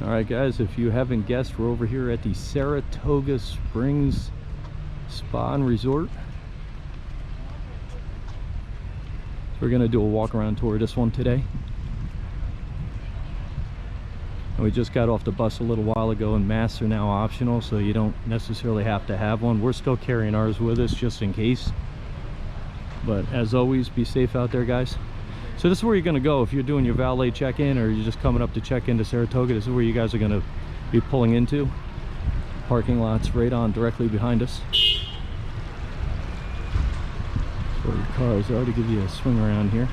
All right, guys, if you haven't guessed, we're over here at the Saratoga Springs Spa and Resort. We're gonna do a walk around tour of this one today. And we just got off the bus a little while ago, and masks are now optional, so you don't necessarily have to have one. We're still carrying ours with us just in case. But as always, be safe out there, guys. So this is where you're going to go if you're doing your valet check-in, or you're just coming up to check into Saratoga. This is where you guys are going to be pulling into. Parking lot's right on directly behind us. So your cars are to give you a swing around here.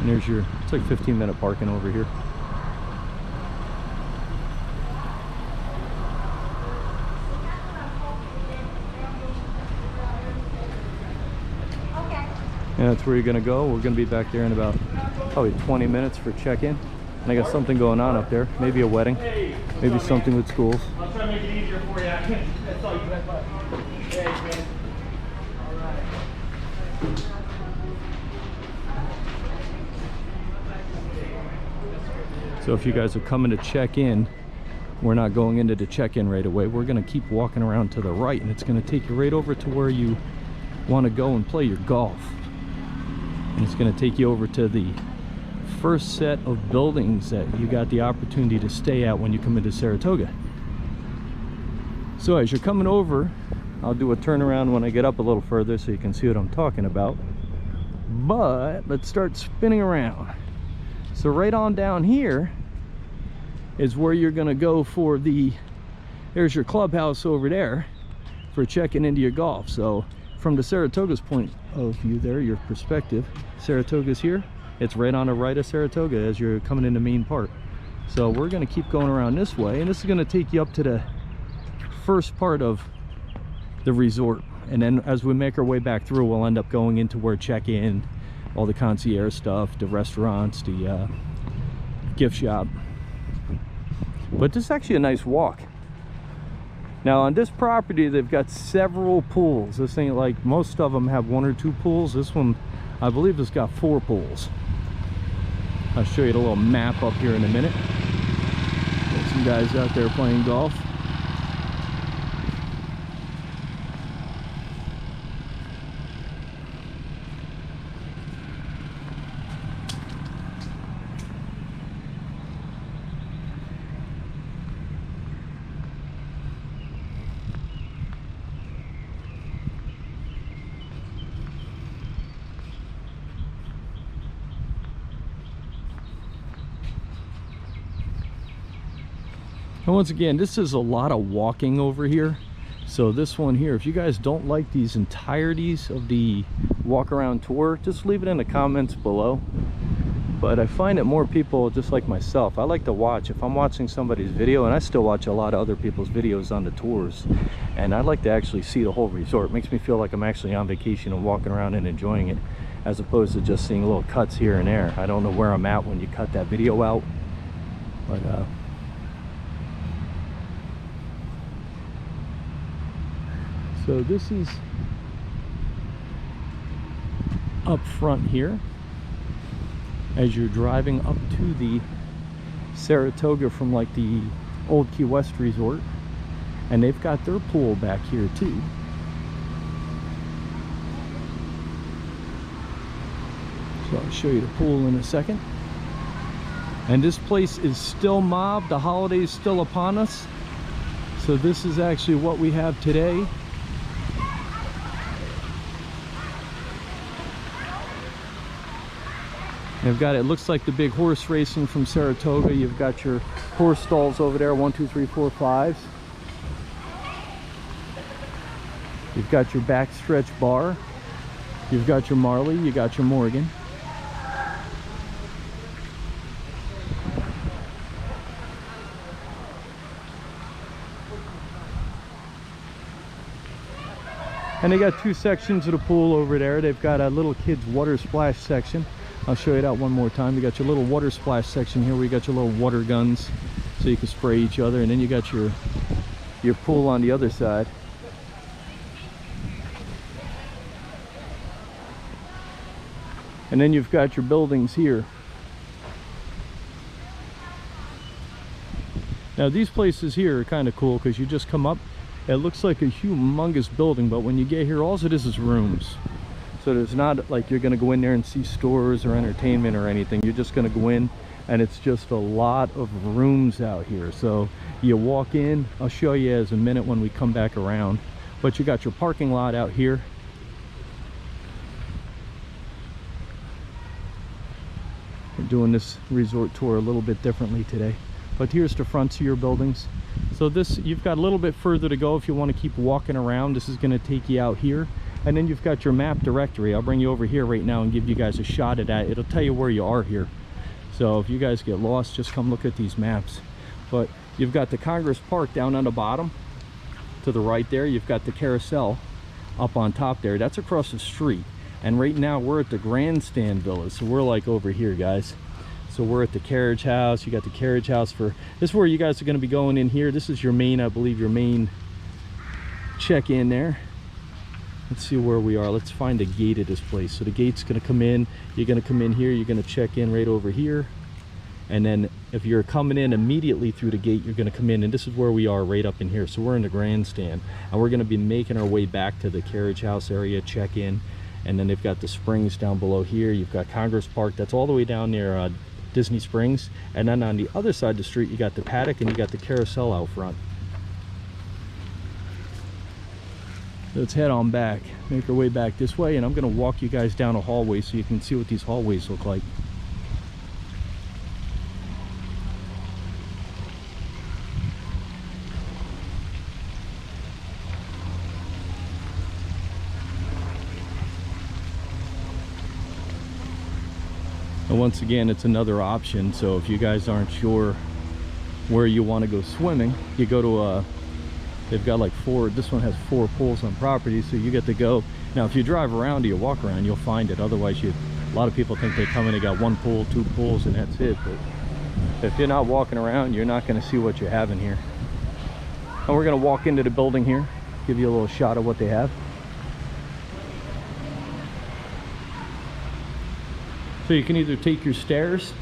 And there's your, it's like 15-minute parking over here. And that's where you're gonna go. We're gonna be back there in about probably 20 minutes for check-in. And I got something going on up there. Maybe a wedding, maybe something with schools. I'll try to make it easier for you. That's all you can buy. Hey, man. All right. So if you guys are coming to check in, we're not going into the check-in right away. We're gonna keep walking around to the right, and it's gonna take you right over to where you wanna go and play your golf. And it's going to take you over to the first set of buildings that you got the opportunity to stay at when you come into Saratoga. So as you're coming over, I'll do a turnaround when I get up a little further so you can see what I'm talking about. But let's start spinning around. So right on down here is where you're going to go for the, there's your clubhouse over there for checking into your golf. So from the Saratoga's point of view there, your perspective, Saratoga's here. It's right on the right of Saratoga as you're coming in the main part. So we're going to keep going around this way, and this is going to take you up to the first part of the resort. And then as we make our way back through, we'll end up going into where check-in, all the concierge stuff, the restaurants, the gift shop. But this is actually a nice walk. Now on this property, they've got several pools. This ain't like most of them have 1 or 2 pools. This one, I believe, has got 4 pools. I'll show you the little map up here in a minute. There's some guys out there playing golf. And once again, this is a lot of walking over here. So this one here, if you guys don't like these entireties of the walk around tour, just leave it in the comments below. But I find that more people, just like myself, I like to watch. If I'm watching somebody's video, and I still watch a lot of other people's videos on the tours, and I like to actually see the whole resort. It makes me feel like I'm actually on vacation and walking around and enjoying it, as opposed to just seeing little cuts here and there. I don't know where I'm at when you cut that video out, but so this is up front here as you're driving up to the Saratoga from like the old Key West resort, and they've got their pool back here too. So I'll show you the pool in a second. And this place is still mobbed. The holiday's still upon us. So this is actually what we have today. You've got, it looks like the big horse racing from Saratoga. You've got your horse stalls over there, 1, 2, 3, 4, 5. You've got your backstretch bar. You've got your Marley, you got your Morgan. And they got 2 sections of the pool over there. They've got a little kids water splash section. I'll show you that one more time. You got your little water splash section here where you got your little water guns so you can spray each other, and then you got your pool on the other side. And then you've got your buildings here. Now these places here are kind of cool because you just come up, it looks like a humongous building, but when you get here, all it is rooms. So there's not like you're going to go in there and see stores or entertainment or anything. You're just going to go in and it's just a lot of rooms out here. So you walk in, I'll show you as a minute when we come back around, but you got your parking lot out here. We're doing this resort tour a little bit differently today, but here's the fronts of your buildings. So this, you've got a little bit further to go if you want to keep walking around. This is going to take you out here, and then you've got your map directory. I'll bring you over here right now and give you guys a shot at that. It'll tell you where you are here. So if you guys get lost, just come look at these maps. But you've got the Congress Park down on the bottom to the right there. You've got the Carousel up on top there. That's across the street. And right now we're at the Grandstand Villa, so we're like over here, guys. So we're at the Carriage House. You got the Carriage House for this is where you guys are going to be going in here. This is your main, I believe, your main check-in there. Let's see where we are. Let's find the gate of this place. So the gate's going to come in. You're going to come in here. You're going to check in right over here. And then if you're coming in immediately through the gate, you're going to come in. And this is where we are, right up in here. So we're in the Grandstand. And we're going to be making our way back to the Carriage House area, check in. And then they've got the springs down below here. You've got Congress Park. That's all the way down near Disney Springs. And then on the other side of the street, you got the Paddock and you got the Carousel out front. Let's head on back, make our way back this way, and I'm going to walk you guys down a hallway so you can see what these hallways look like. And once again, it's another option. So if you guys aren't sure where you want to go swimming, you go to they've got like this one has 4 pools on property, so you get to go. Now if you drive around or you walk around, you'll find it. Otherwise, a lot of people think they come in, they got 1 pool, 2 pools, and that's it. But if you're not walking around, you're not going to see what you have in here. And we're going to walk into the building here, give you a little shot of what they have. So you can either take your stairs,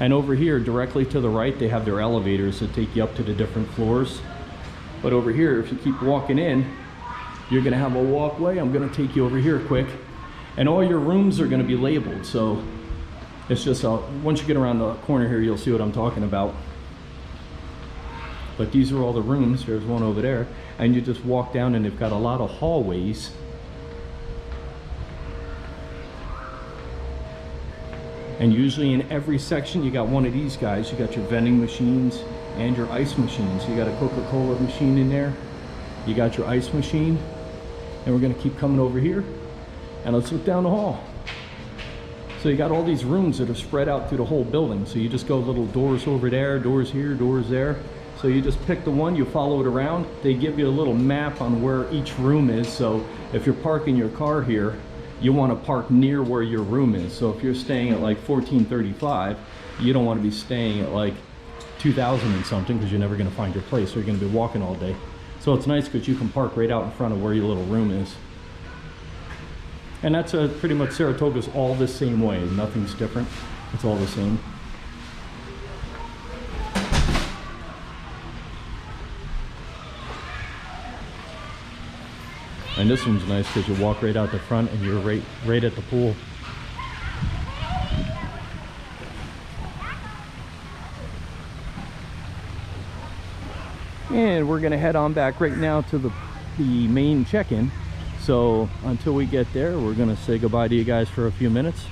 and over here directly to the right they have their elevators that take you up to the different floors. But over here, if you keep walking in, you're going to have a walkway. I'm going to take you over here quick, and all your rooms are going to be labeled. So it's just once you get around the corner here, you'll see what I'm talking about. But these are all the rooms. There's one over there, and you just walk down and they've got a lot of hallways. And usually in every section you got one of these guys. You got your vending machines and your ice machines. You got a Coca-Cola machine in there. You got your ice machine. And we're gonna keep coming over here. And let's look down the hall. So you got all these rooms that are spread out through the whole building. So you just go little doors over there, doors here, doors there. So you just pick the one, you follow it around. They give you a little map on where each room is. So if you're parking your car here, you want to park near where your room is. So if you're staying at like 1435, you don't want to be staying at like 2000 and something, because you're never going to find your place, so you're going to be walking all day. So it's nice because you can park right out in front of where your little room is. And that's pretty much Saratoga's all the same way. Nothing's different. It's all the same. And this one's nice because you walk right out the front and you're right at the pool. And we're gonna head on back right now to the main check-in. So until we get there, we're gonna say goodbye to you guys for a few minutes.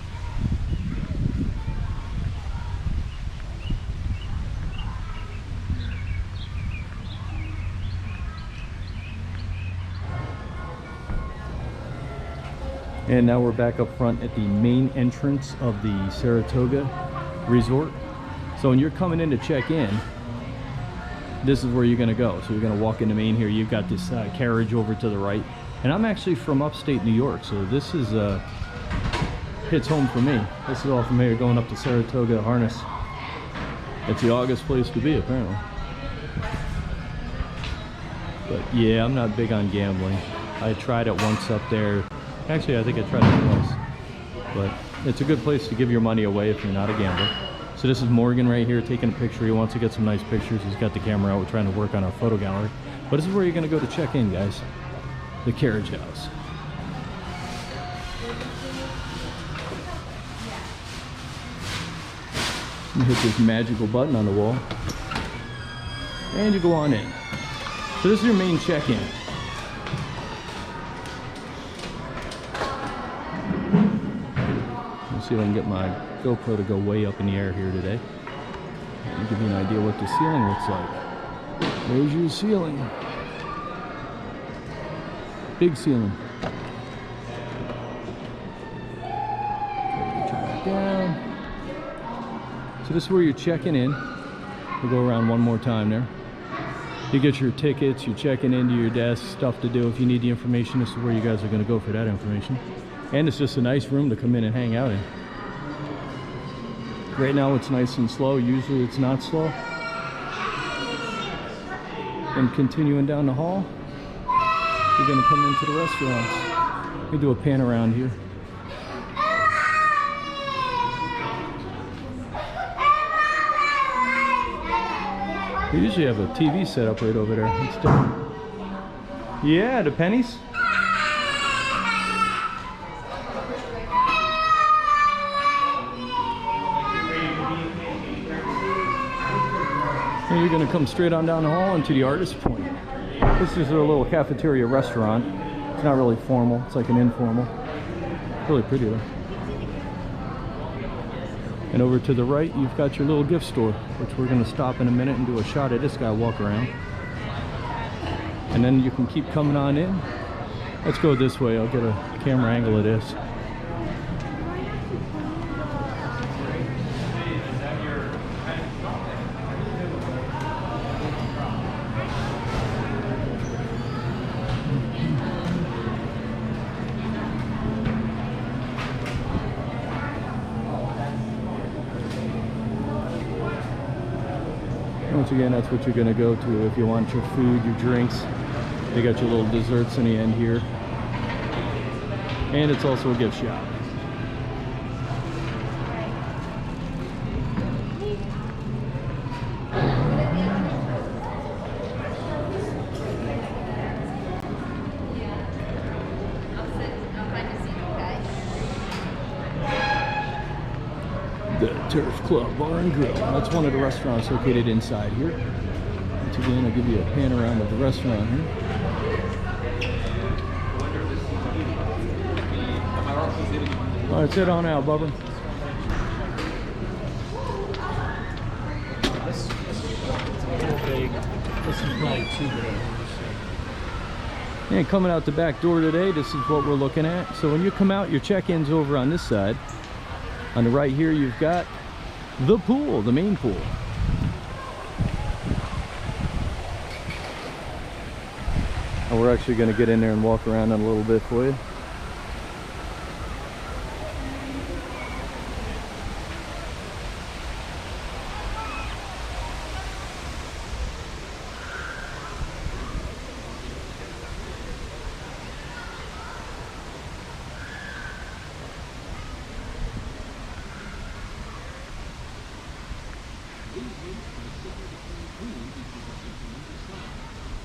And now we're back up front at the main entrance of the Saratoga Resort. So when you're coming in to check in, this is where you're going to go. So you're going to walk into main here. You've got this carriage over to the right. And I'm actually from upstate New York, so this is hits home for me. This is all familiar, going up to Saratoga Harness. It's the August place to be, apparently. But yeah, I'm not big on gambling. I tried it once up there. Actually, I think I tried it twice. But it's a good place to give your money away if you're not a gambler. So this is Morgan right here taking a picture. He wants to get some nice pictures. He's got the camera out. We're trying to work on our photo gallery. But this is where you're going to go to check in, guys. The Carriage House. You hit this magical button on the wall. And you go on in. So this is your main check-in. Let's see if I can get my GoPro to go way up in the air here today. And give you an idea what the ceiling looks like. There's your ceiling. Big ceiling. Okay, turn it down. So this is where you're checking in. We'll go around one more time there. You get your tickets, you're checking into your desk, stuff to do. If you need the information, this is where you guys are going to go for that information. And it's just a nice room to come in and hang out in. Right now it's nice and slow. Usually it's not slow. And continuing down the hall, you're going to come into the restaurants. Let me do a pan around here. They usually have a TV set up right over there. It's different. Yeah, the pennies. And you're going to come straight on down the hall into the Artist Point. This is a little cafeteria restaurant. It's not really formal. It's like an informal. Really pretty though. And over to the right, you've got your little gift store, which we're going to stop in a minute and do a shot of this guy walk around. And then you can keep coming on in. Let's go this way. I'll get a camera angle of this. Once again, that's what you're going to go to if you want your food, your drinks. They got your little desserts in the end here. And it's also a gift shop. The Turf Club Bar and Grill. That's one of the restaurants located inside here. Once again, I'll give you a pan around of the restaurant here. All right, sit on out, Bubba. This is big. This is probably too big. And coming out the back door today, this is what we're looking at. So when you come out, your check-in's over on this side. On the right here, you've got the pool, the main pool. And we're actually going to get in there and walk around in a little bit for you.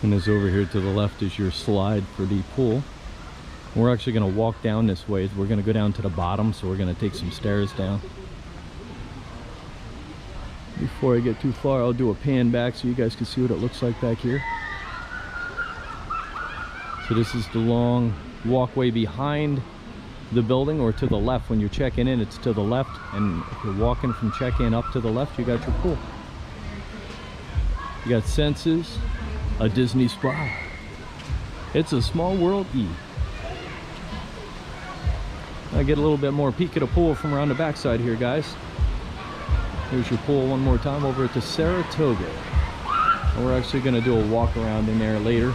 And this over here to the left is your slide for the pool. We're actually going to walk down this way. We're going to go down to the bottom, so we're going to take some stairs down. Before I get too far, I'll do a pan back so you guys can see what it looks like back here. So this is the long walkway behind the building, or to the left. When you're checking in, it's to the left, and if you're walking from check-in up to the left, you got your pool. You got Senses, a Disney spa. It's a small world E. I get a little bit more peek at a pool from around the backside here, guys. Here's your pool one more time over at the Saratoga. And we're actually going to do a walk around in there later.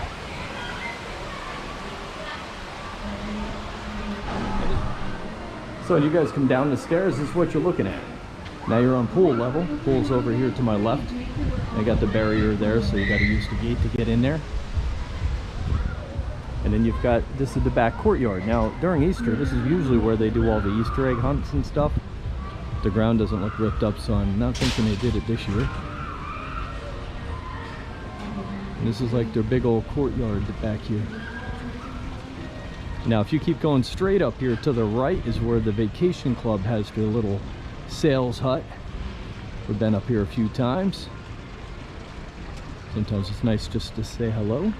So when you guys come down the stairs, this is what you're looking at. Now you're on pool level. Pool's over here to my left. I got the barrier there, so you got to use the gate to get in there. And then you've got, this is the back courtyard. Now during Easter, this is usually where they do all the Easter egg hunts and stuff. The ground doesn't look ripped up, so I'm not thinking they did it this year. And this is like their big old courtyard back here. Now if you keep going straight up here to the right is where the vacation club has their little sales hut. We've been up here a few times. Sometimes it's nice just to say hello.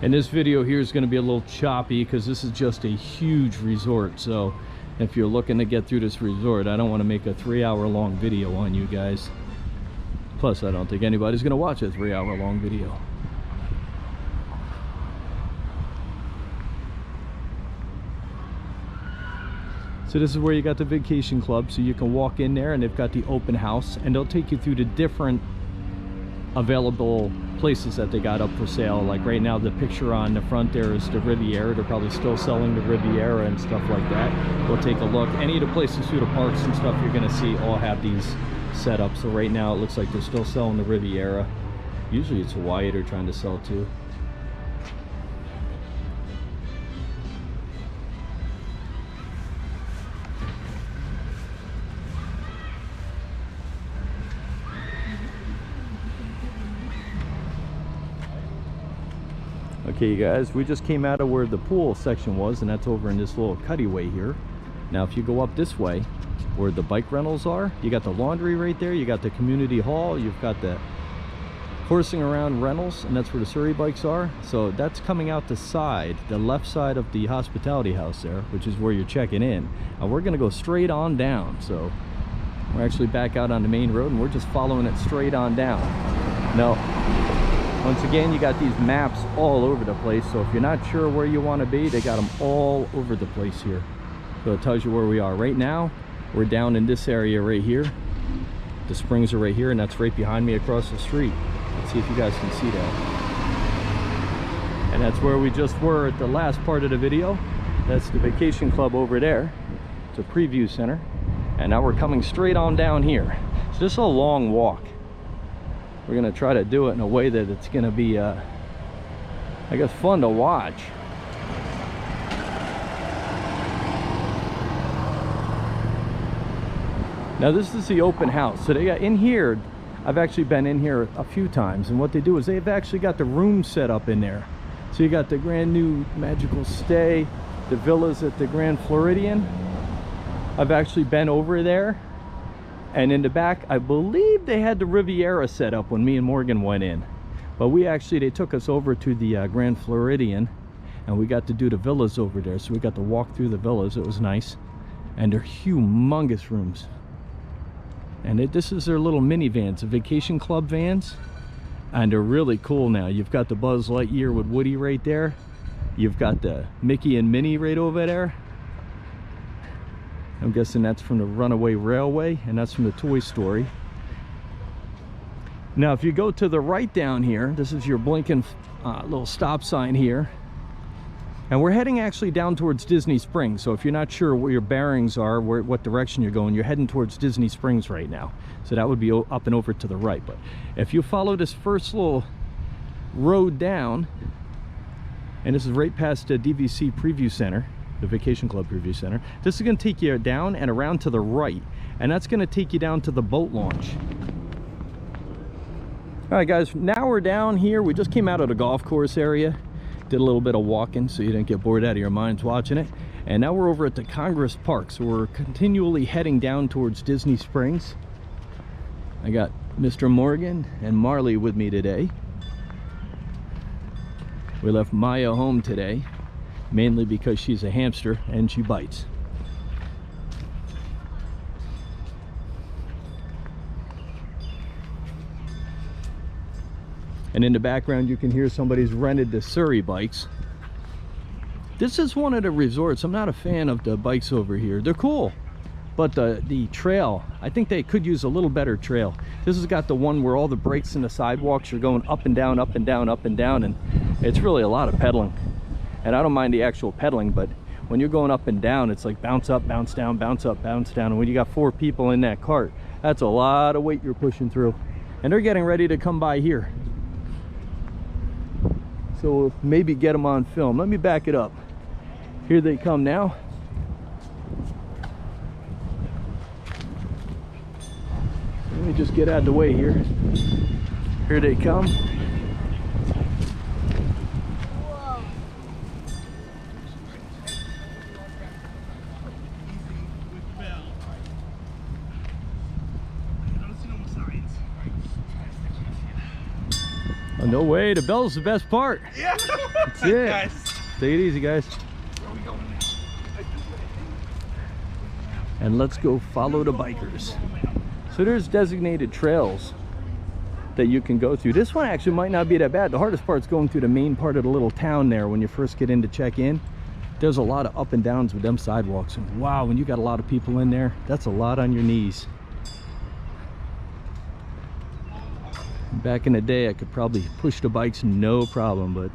And this video here is going to be a little choppy because this is just a huge resort. So if you're looking to get through this resort, I don't want to make a 3-hour-long video on you guys. Plus, I don't think anybody's going to watch a 3-hour-long video. So this is where you got the vacation club, so you can walk in there and they've got the open house and they'll take you through the different available places that they got up for sale. Like right now the picture on the front there is the Riviera. They're probably still selling the Riviera and stuff like that. We'll take a look. Any of the places through the parks and stuff you're going to see all have these set up. So right now it looks like they're still selling the Riviera. Usually it's Hawaii they're trying to sell to. Okay, you guys, we just came out of where the pool section was, and that's over in this little cutaway here. Now if you go up this way where the bike rentals are, you got the laundry right there, you got the community hall, you've got the horsing around rentals, and that's where the Surrey bikes are. So that's coming out the side, the left side of the hospitality house there, which is where you're checking in. And we're gonna go straight on down. So we're actually back out on the main road and we're just following it straight on down. Now once again, you got these maps all over the place, so if you're not sure where you want to be, they got them all over the place here. So it tells you where we are. Right now, we're down in this area right here. The springs are right here, and that's right behind me across the street. Let's see if you guys can see that. And that's where we just were at the last part of the video. That's the vacation club over there. It's a preview center. And now we're coming straight on down here. It's just a long walk. We're gonna try to do it in a way that it's gonna be, I guess, fun to watch. Now this is the open house. So they got in here, I've actually been in here a few times, and what they do is they've actually got the room set up in there. So you got the brand new magical stay, the villas at the Grand Floridian. I've actually been over there. And in the back, I believe they had the Riviera set up when me and Morgan went in. But they took us over to the Grand Floridian, and we got to do the villas over there. So we got to walk through the villas. It was nice. And they're humongous rooms. And this is their little minivans, the vacation club vans. And they're really cool now. You've got the Buzz Lightyear with Woody right there. You've got the Mickey and Minnie right over there. I'm guessing that's from the Runaway Railway, and that's from the Toy Story. Now if you go to the right down here, this is your blinking little stop sign here, and we're heading actually down towards Disney Springs. So if you're not sure where your bearings are, what direction you're going, you're heading towards Disney Springs right now. So that would be up and over to the right. But if you follow this first little road down, and this is right past the DVC Preview Center, the Vacation Club Preview Center. This is going to take you down and around to the right, and that's going to take you down to the boat launch. All right guys, now we're down here. We just came out of the golf course area, did a little bit of walking so you didn't get bored out of your minds watching it, and now we're over at the Congress Park. So we're continually heading down towards Disney Springs. I got Mr. Morgan and Marley with me today. We left Maya home today, mainly because she's a hamster and she bites. And in the background you can hear somebody's rented the Surrey bikes. This is one of the resorts. I'm not a fan of the bikes over here. They're cool, but the trail, I think they could use a little better trail. This has got the one where all the brakes and the sidewalks are going up and down, up and down, up and down, and it's really a lot of pedaling. And I don't mind the actual pedaling, but when you're going up and down, it's like bounce up, bounce down, bounce up, bounce down. And when you got 4 people in that cart, That's a lot of weight you're pushing through. And they're getting ready to come by here. So we'll maybe get them on film. Let me back it up. Here they come now. Let me just get out of the way here. Here they come. Whoa. Oh, no way, the bell's the best part. Yeah. That's it. Guys. Take it easy, guys. Where are we going now? And let's go follow the bikers. So there's designated trails that you can go through. This one actually might not be that bad. The hardest part's going through the main part of the little town there when you first get in to check in. There's a lot of up and downs with them sidewalks. And wow, when you got a lot of people in there, that's a lot on your knees. Back in the day, I could probably push the bikes no problem, but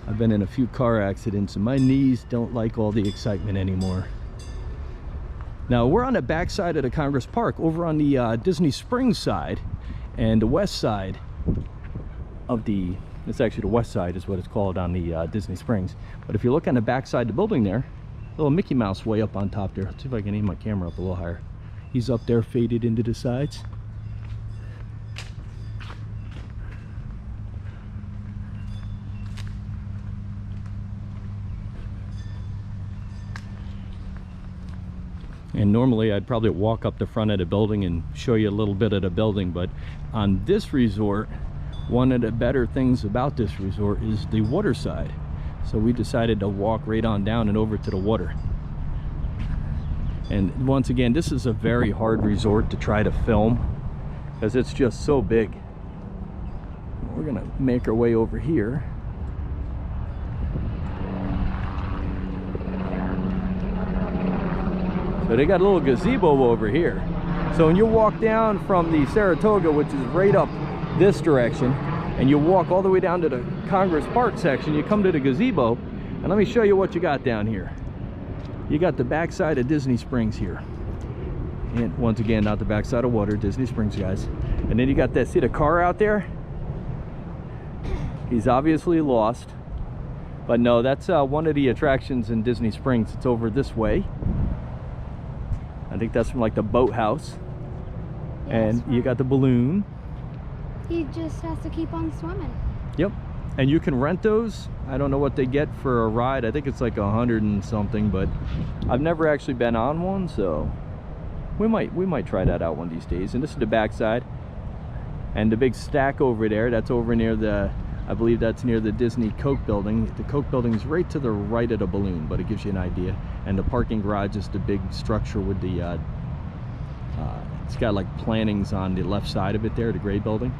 I've been in a few car accidents and my knees don't like all the excitement anymore. Now we're on the back side of the Congress Park, over on the Disney Springs side, and the west side of the, it's actually the west side is what it's called on the Disney Springs. But if you look on the back side of the building there, little Mickey Mouse way up on top there. Let's see if I can aim my camera up a little higher. He's up there faded into the sides. And normally I'd probably walk up the front of the building and show you a little bit of the building, but on this resort, one of the better things about this resort is the water side. So we decided to walk right on down and over to the water. And once again, this is a very hard resort to try to film because it's just so big. We're gonna make our way over here. So they got a little gazebo over here. So when you walk down from the Saratoga, which is right up this direction, and you walk all the way down to the Congress Park section, you come to the gazebo, and let me show you what you got down here. You got the backside of Disney Springs here. And once again, not the backside of water, Disney Springs, guys. And then you got that, see the car out there? He's obviously lost. But no, that's one of the attractions in Disney Springs. It's over this way. I think that's from like the boathouse. And you got the balloon. He just has to keep on swimming. Yep. And you can rent those. I don't know what they get for a ride. I think it's like 100 and something, but I've never actually been on one, so we might try that out one of these days. And this is the backside. And the big stack over there, that's over near the, I believe that's near the Disney Coke building. The Coke building is right to the right of the balloon, but it gives you an idea. And the parking garage is the big structure with the, it's got like plantings on the left side of it there, the gray building.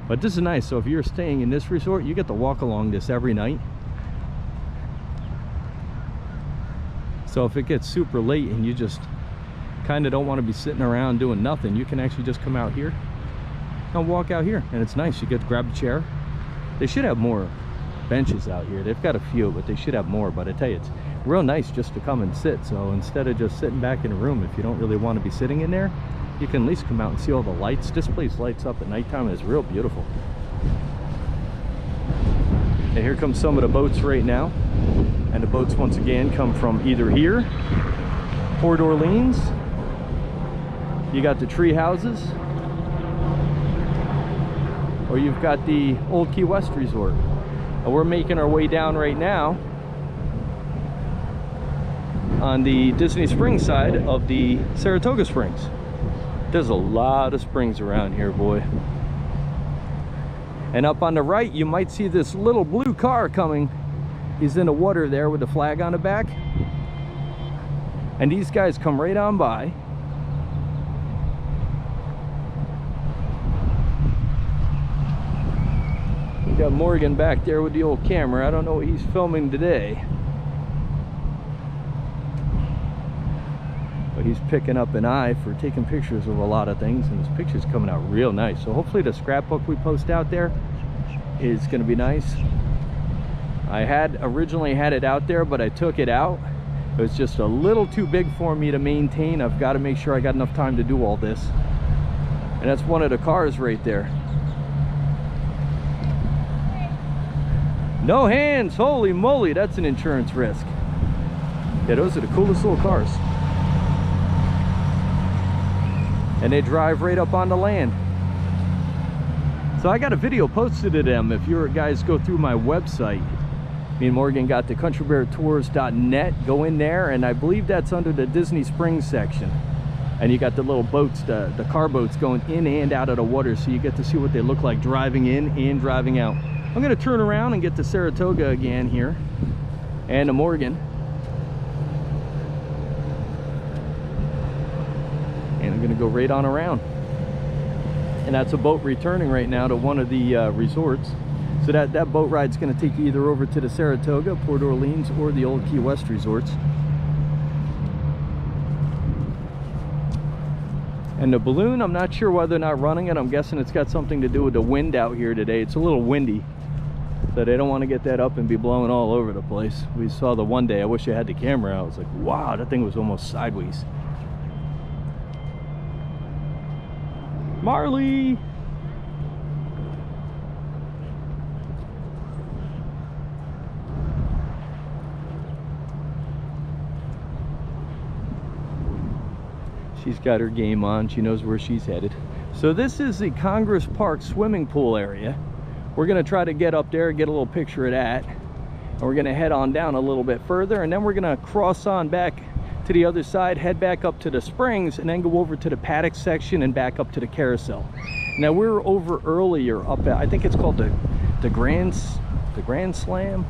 But this is nice. So if you're staying in this resort, you get to walk along this every night. So if it gets super late and you just kind of don't want to be sitting around doing nothing, you can actually just come out here and walk out here. And it's nice. You get to grab a chair. They should have more benches out here. They've got a few, but they should have more. But I tell you, it's real nice just to come and sit. So instead of just sitting back in a room, if you don't really want to be sitting in there, you can at least come out and see all the lights. This place lights up at nighttime and it's real beautiful. And here comes some of the boats right now. And the boats once again come from either here, Port Orleans. You got the tree houses, or you've got the Old Key West Resort. And we're making our way down right now on the Disney Springs side of the Saratoga Springs. There's a lot of springs around here, boy. And up on the right, you might see this little blue car coming. He's in the water there with the flag on the back. And these guys come right on by. We got Morgan back there with the old camera. I don't know what he's filming today. But he's picking up an eye for taking pictures of a lot of things, and his picture's coming out real nice. So hopefully the scrapbook we post out there is going to be nice. I had originally had it out there, but I took it out. It was just a little too big for me to maintain. I've got to make sure I got enough time to do all this. And that's one of the cars right there. No hands, holy moly, that's an insurance risk. Yeah, those are the coolest little cars. And they drive right up on the land. So I got a video posted to them. If you guys go through my website, me and Morgan got the countrybeartours.net, go in there, and I believe that's under the Disney Springs section. And you got the little boats, the car boats going in and out of the water, so you get to see what they look like driving in and driving out. I'm gonna turn around and get to Saratoga again here, and to Morgan. And I'm gonna go right on around. And that's a boat returning right now to one of the resorts. So that boat ride's gonna take you either over to the Saratoga, Port Orleans, or the old Key West resorts. And the balloon, I'm not sure why they're not running it. I'm guessing it's got something to do with the wind out here today. It's a little windy, so they don't want to get that up and be blowing all over the place. We saw the one day, I wish I had the camera out. I was like, wow, that thing was almost sideways. Marley! She's got her game on. She knows where she's headed. So this is the Congress Park swimming pool area. We're gonna try to get up there, get a little picture of that. And we're gonna head on down a little bit further, and then we're gonna cross on back to the other side, head back up to the Springs, and then go over to the Paddock section and back up to the Carousel. Now we were over earlier up at, I think it's called the Grand Slam.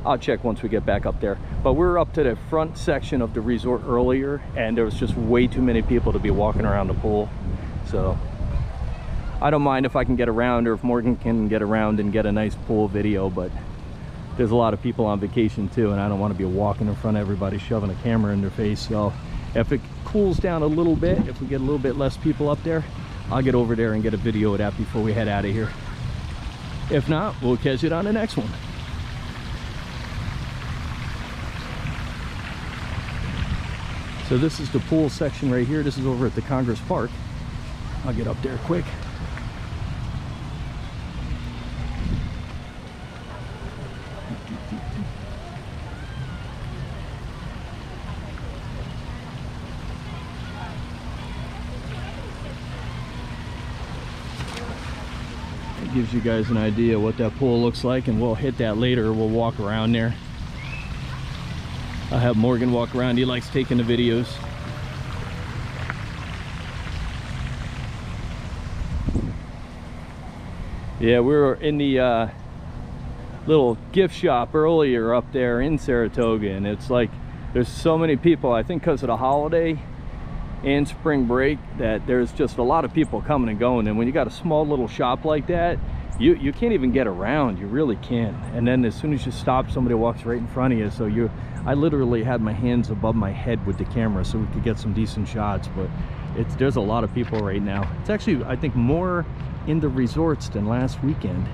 I'll check once we get back up there. But we're up to the front section of the resort earlier, and there was just way too many people to be walking around the pool. So I don't mind if I can get around, or if Morgan can get around and get a nice pool video, but there's a lot of people on vacation too, and I don't want to be walking in front of everybody shoving a camera in their face. So if it cools down a little bit, if we get a little bit less people up there, I'll get over there and get a video of that before we head out of here. If not, we'll catch it on the next one. So this is the pool section right here. This is over at the Congress Park. I'll get up there quick. It gives you guys an idea what that pool looks like, and we'll hit that later. We'll walk around there. I'll have Morgan walk around. He likes taking the videos. Yeah, we were in the little gift shop earlier up there in Saratoga, and it's like there's so many people, I think because of the holiday and spring break, that there's just a lot of people coming and going. And when you got a small little shop like that, you can't even get around. You really can't. And then as soon as you stop, somebody walks right in front of you. So I literally had my hands above my head with the camera so we could get some decent shots. But there's a lot of people right now. It's actually, I think, more in the resorts than last weekend.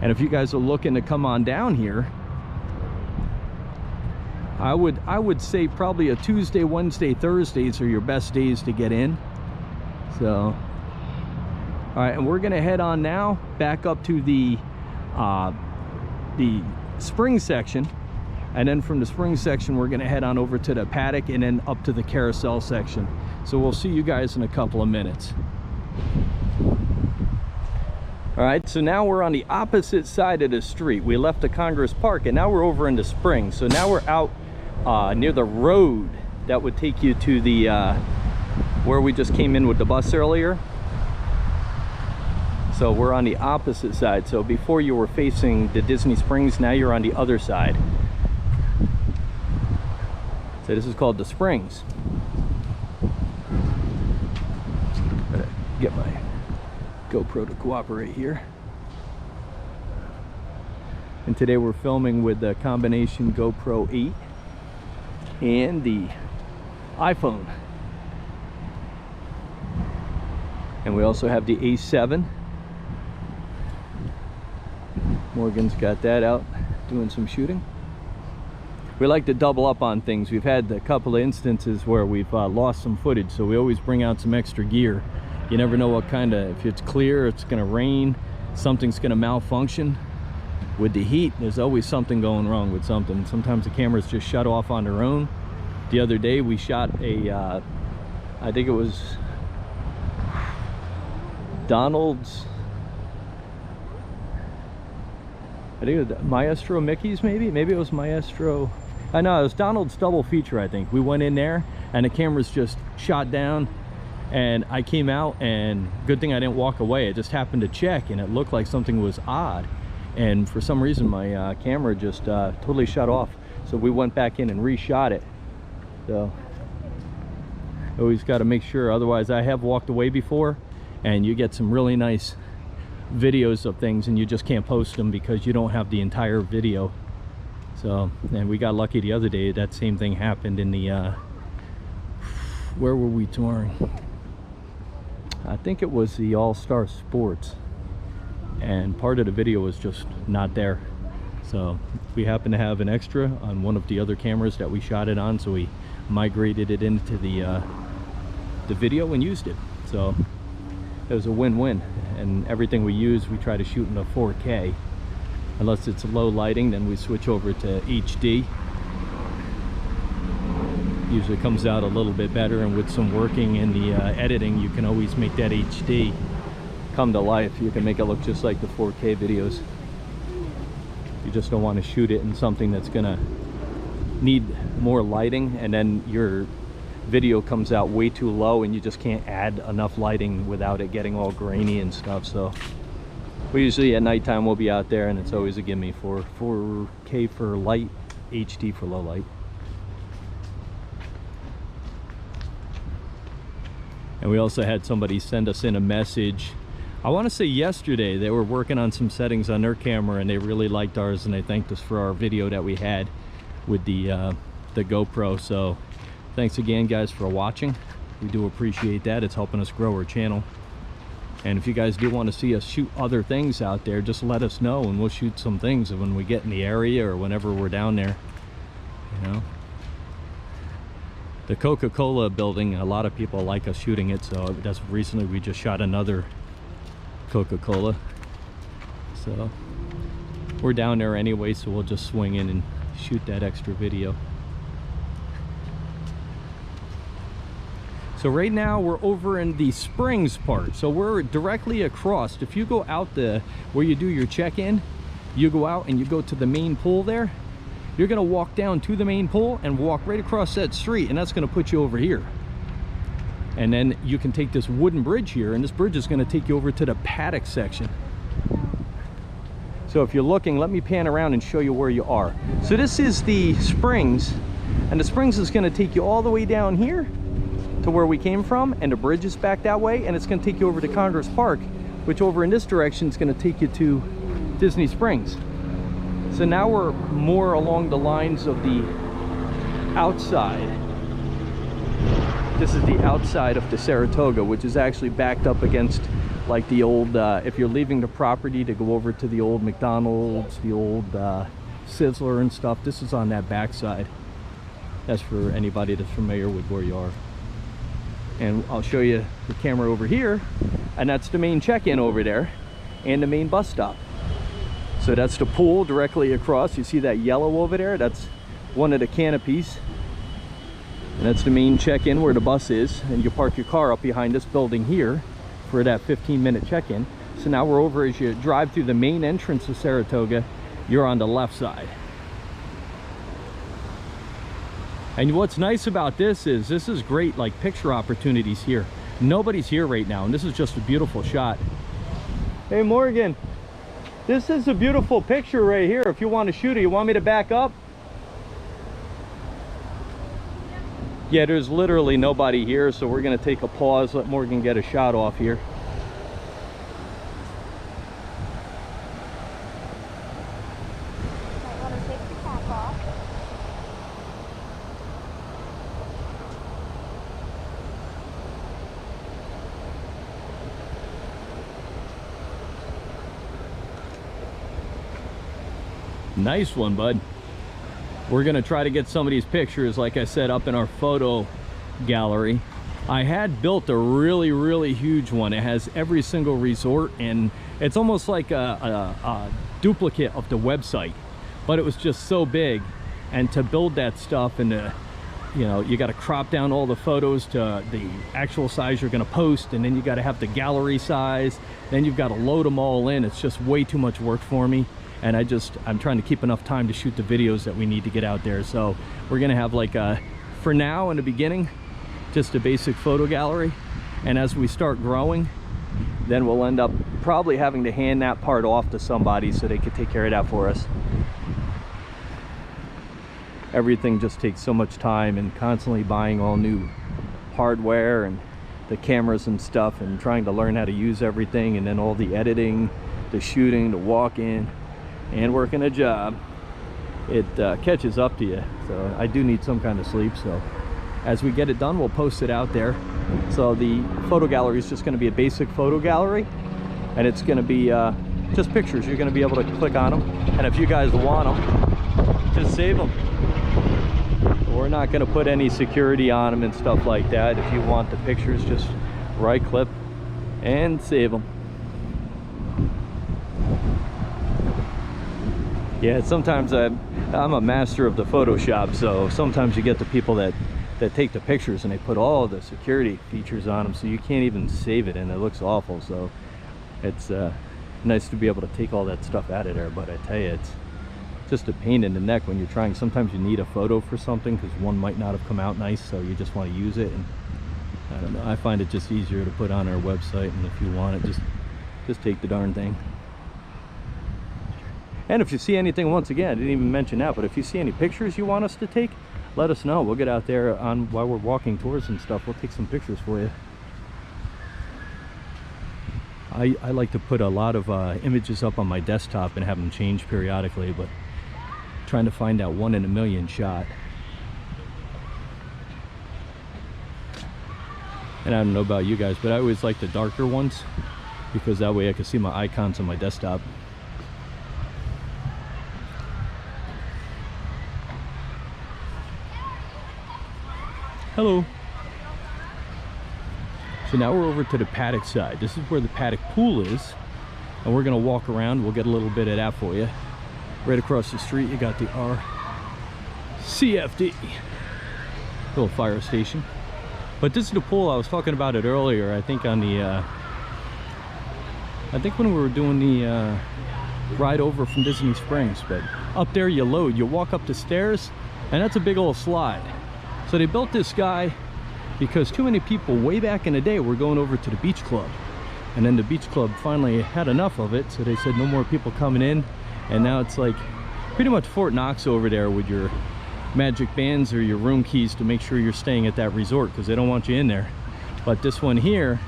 And if you guys are looking to come on down here, I would say probably a Tuesday, Wednesday, Thursdays are your best days to get in. So, all right, and we're gonna head on now back up to the spring section, and then from the spring section we're gonna head on over to the Paddock and then up to the Carousel section. So we'll see you guys in a couple of minutes. All right, so now we're on the opposite side of the street. We left the Congress Park and now we're over in the Springs. So now we're out near the road that would take you to the where we just came in with the bus earlier. So we're on the opposite side. So before you were facing the Disney Springs, now you're on the other side. So this is called the Springs. Gotta get my GoPro to cooperate here. And today we're filming with the combination GoPro 8 and the iPhone. And we also have the A7. Morgan's got that out doing some shooting. we like to double up on things. We've had a couple of instances where we've lost some footage, so we always bring out some extra gear. You never know what kind of, if it's clear, it's gonna rain, something's gonna malfunction. With the heat, there's always something going wrong with something. Sometimes the cameras just shut off on their own. The other day we shot a, I think it was Donald's, I think it was Maestro Mickey's, maybe it was Maestro. I know it was Donald's double feature. I think we went in there and the cameras just shot down, and I came out, and good thing I didn't walk away. I just happened to check and it looked like something was odd, and for some reason my camera just totally shut off. So we went back in and reshot it. So always got to make sure, otherwise I have walked away before and you get some really nice videos of things and you just can't post them because you don't have the entire video. So, and we got lucky the other day, that same thing happened in the where were we touring? I think it was the All-Star Sports, and part of the video was just not there. So we happened to have an extra on one of the other cameras that we shot it on, so we migrated it into the video and used it. So it was a win-win, and everything we use we try to shoot in a 4K. Unless it's low lighting, then we switch over to HD. Usually comes out a little bit better, and with some working in the editing, you can always make that HD come to life. You can make it look just like the 4K videos. You just don't want to shoot it in something that's gonna need more lighting, and then your video comes out way too low and you just can't add enough lighting without it getting all grainy and stuff. So we usually at nighttime we'll be out there, and it's always a gimme for 4K for light, HD for low light. And we also had somebody send us in a message, I want to say yesterday. They were working on some settings on their camera and they really liked ours, and they thanked us for our video that we had with the GoPro. So thanks again guys for watching. We do appreciate that. It's helping us grow our channel. And if you guys do want to see us shoot other things out there, just let us know and we'll shoot some things when we get in the area or whenever we're down there. You know, the Coca-Cola building, a lot of people like us shooting it, so that's recently we just shot another Coca-Cola. So we're down there anyway, so we'll just swing in and shoot that extra video. So right now we're over in the Springs part, so we're directly across. If you go out where you do your check-in, you go out and you go to the main pool there, you're gonna walk down to the main pool and walk right across that street, and that's gonna put you over here. And then you can take this wooden bridge here, and this bridge is gonna take you over to the Paddock section. So if you're looking, let me pan around and show you where you are. So this is the Springs, and the Springs is gonna take you all the way down here to where we came from, and the bridge is back that way, and it's going to take you over to Congress Park, which over in this direction is going to take you to Disney Springs. So now we're more along the lines of the outside. This is the outside of the Saratoga, which is actually backed up against like the old, if you're leaving the property to go over to the old McDonald's, the old Sizzler and stuff, this is on that backside. That's for anybody that's familiar with where you are. And I'll show you the camera over here, and that's the main check-in over there and the main bus stop. So that's the pool directly across. You see that yellow over there? That's one of the canopies, and that's the main check-in where the bus is, and you park your car up behind this building here for that 15-minute check-in. So now we're over, as you drive through the main entrance of Saratoga, you're on the left side. And what's nice about this is great, like picture opportunities here. Nobody's here right now, and this is just a beautiful shot. Hey Morgan, this is a beautiful picture right here. If you want to shoot it, you want me to back up? Yeah, there's literally nobody here, so we're gonna take a pause, let Morgan get a shot off here. Nice one, bud. we're gonna try to get some of these pictures, like I said, up in our photo gallery. I had built a really huge one. It has every single resort, and it's almost like a duplicate of the website, but it was just so big. And to build that stuff, and you know, you got to crop down all the photos to the actual size you're going to post, and then you got to have the gallery size, then you've got to load them all in. It's just way too much work for me, and I'm trying to keep enough time to shoot the videos that we need to get out there. So we're going to have like for now in the beginning, just a basic photo gallery, and as we start growing, then we'll end up probably having to hand that part off to somebody so they could take care of that for us. Everything just takes so much time, and constantly buying all new hardware and the cameras and stuff, and trying to learn how to use everything, and then all the editing, the shooting, the walk-in, and working a job, it catches up to you. So I do need some kind of sleep. So as we get it done, we'll post it out there. So the photo gallery is just going to be a basic photo gallery, and it's going to be just pictures. You're going to be able to click on them, and if you guys want them, just save them. We're not going to put any security on them and stuff like that. If you want the pictures, just right click and save them. Yeah, sometimes I'm a master of the Photoshop, so sometimes you get the people that take the pictures and they put all the security features on them, so you can't even save it, and it looks awful. So it's nice to be able to take all that stuff out of there. But I tell you, it's just a pain in the neck when you're trying. Sometimes you need a photo for something because one might not have come out nice, so you just want to use it. And I don't know, I find it just easier to put on our website, and if you want it, just take the darn thing. And if you see anything, once again, I didn't even mention that, but if you see any pictures you want us to take, let us know. We'll get out there while we're walking tours and stuff. We'll take some pictures for you. I like to put a lot of images up on my desktop and have them change periodically, but trying to find that 1 in a million shot. And I don't know about you guys, but I always like the darker ones, because that way I can see my icons on my desktop. Hello. So now we're over to the Paddock side. This is where the Paddock pool is, and we're gonna walk around. We'll get a little bit of that for you. Right across the street, you got the RCFD, little fire station. But this is the pool. I was talking about it earlier. I think on the, I think when we were doing the ride over from Disney Springs. But up there, you load. You walk up the stairs, and that's a big old slide. So they built this guy because too many people way back in the day were going over to the beach club, and then the beach club finally had enough of it, so they said no more people coming in. And now it's like pretty much Fort Knox over there with your magic bands or your room keys to make sure you're staying at that resort, because they don't want you in there. But this one here,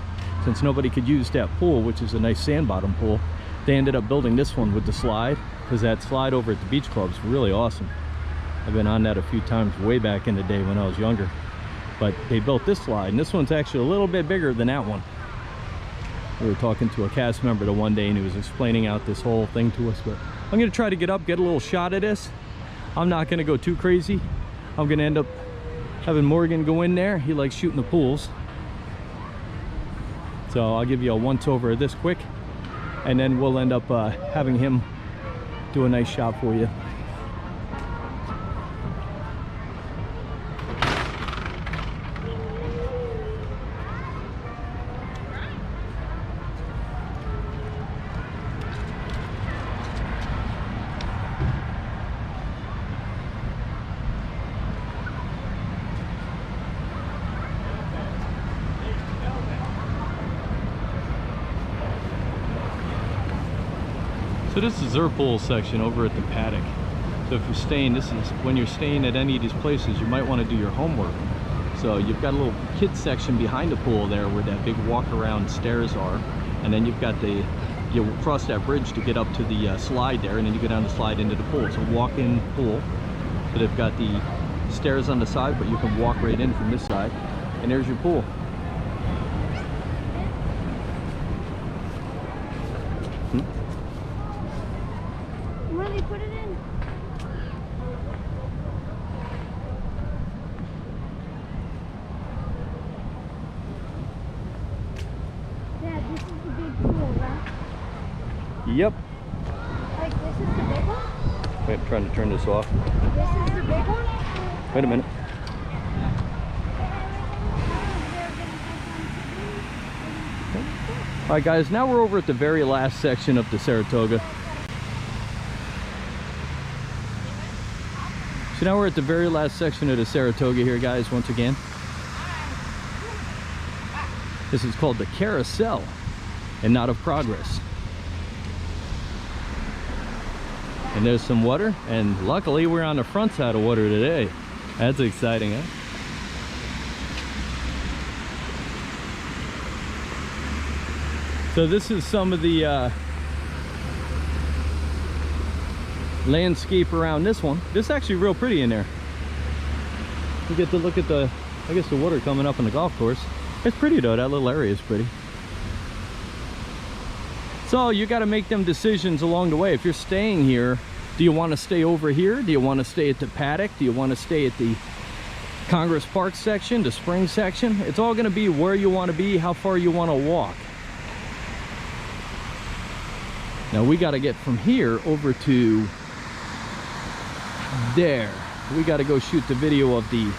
since nobody could use that pool, which is a nice sand bottom pool, they ended up building this one with the slide, because that slide over at the beach club is really awesome. I've been on that a few times way back in the day when I was younger. But they built this slide, and this one's actually a little bit bigger than that one. We were talking to a cast member the one day, and he was explaining out this whole thing to us. But I'm gonna try to get up, get a little shot of this. I'm not gonna go too crazy. I'm gonna end up having Morgan go in there. He likes shooting the pools. So I'll give you a once over of this quick, and then we'll end up having him do a nice shot for you. So this is their pool section over at the Paddock. So if you're staying, this is when you're staying at any of these places, you might want to do your homework. So you've got a little kids section behind the pool there where that big walk around stairs are, and then you've got the, you cross that bridge to get up to the slide there, and then you go down the slide into the pool. It's a walk-in pool. So they've got the stairs on the side, but you can walk right in from this side, and there's your pool. Where do they put it in? Yep. Like this is the big one? Wait, I'm trying to turn this off. This is the big one? Wait a minute. All right, guys, now we're over at the very last section of the Saratoga. So now we're at the very last section of the Saratoga here, guys, once again. This is called the Carousel and Not of Progress. And there's some water, and luckily we're on the front side of water today. That's exciting, huh? So this is some of the landscape around this one. This is actually real pretty in there. You get to look at the, I guess, the water coming up on the golf course. It's pretty though, that little area is pretty. So you got to make them decisions along the way. If you're staying here, do you want to stay over here? Do you want to stay at the Paddock? Do you want to stay at the Congress Park section, the spring section? It's all going to be where you want to be, how far you want to walk. Now we got to get from here over to there. We got to go shoot the video of the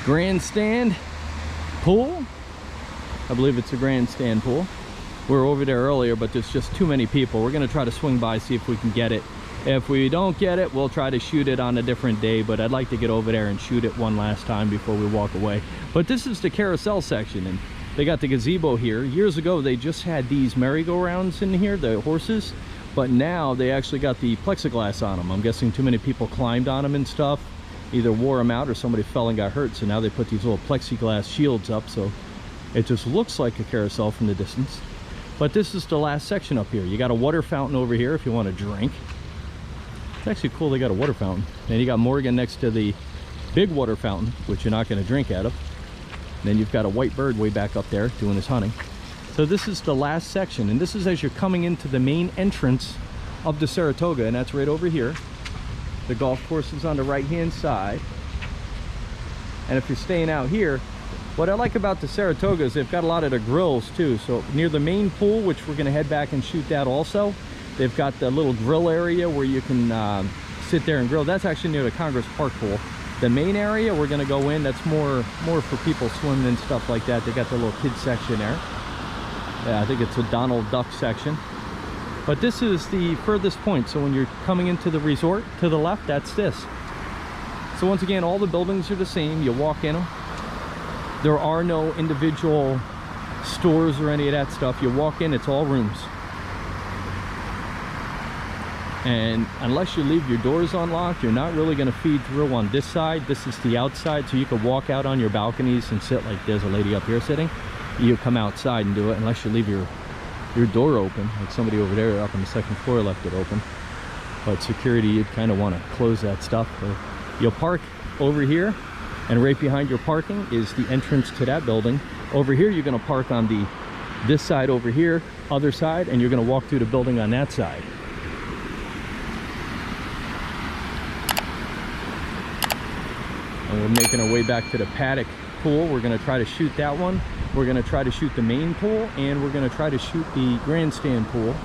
Grandstand pool. I believe it's a Grandstand pool. We were over there earlier, but there's just too many people. We're going to try to swing by, see if we can get it. If we don't get it, we'll try to shoot it on a different day, but I'd like to get over there and shoot it one last time before we walk away. But this is the Carousel section, and they got the gazebo here. Years ago, they just had these merry-go-rounds in here, the horses, but now they actually got the plexiglass on them. I'm guessing too many people climbed on them and stuff, either wore them out or somebody fell and got hurt, so now they put these little plexiglass shields up, so it just looks like a carousel from the distance. But this is the last section up here. You got a water fountain over here if you want to drink. It's actually cool they got a water fountain. And you got Morgan next to the big water fountain, which you're not going to drink out of. Then you've got a white bird way back up there doing his hunting. So this is the last section, and this is as you're coming into the main entrance of the Saratoga, and that's right over here. The golf course is on the right hand side. And if you're staying out here, what I like about the Saratoga is they've got a lot of the grills too. So near the main pool, which we're going to head back and shoot that also, they've got the little grill area where you can sit there and grill. That's actually near the Congress Park pool. The main area we're going to go in, that's more for people swimming and stuff like that. They got the little kids section there. Yeah, I think it's a Donald Duck section. But this is the furthest point. So when you're coming into the resort to the left, that's this. So once again, all the buildings are the same. You walk in them. There are no individual stores or any of that stuff. You walk in, it's all rooms. And unless you leave your doors unlocked, you're not really going to feed through on this side. This is the outside, so you can walk out on your balconies and sit like there's a lady up here sitting. You come outside and do it unless you leave your door open, like somebody over there up on the second floor left it open. But security, you'd kind of want to close that stuff. So you'll park over here, and right behind your parking is the entrance to that building. Over here, you're going to park on this side over here, other side, and you're going to walk through the building on that side. And we're making our way back to the Paddock pool. We're going to try to shoot that one. We're going to try to shoot the main pool, and we're going to try to shoot the Grandstand pool.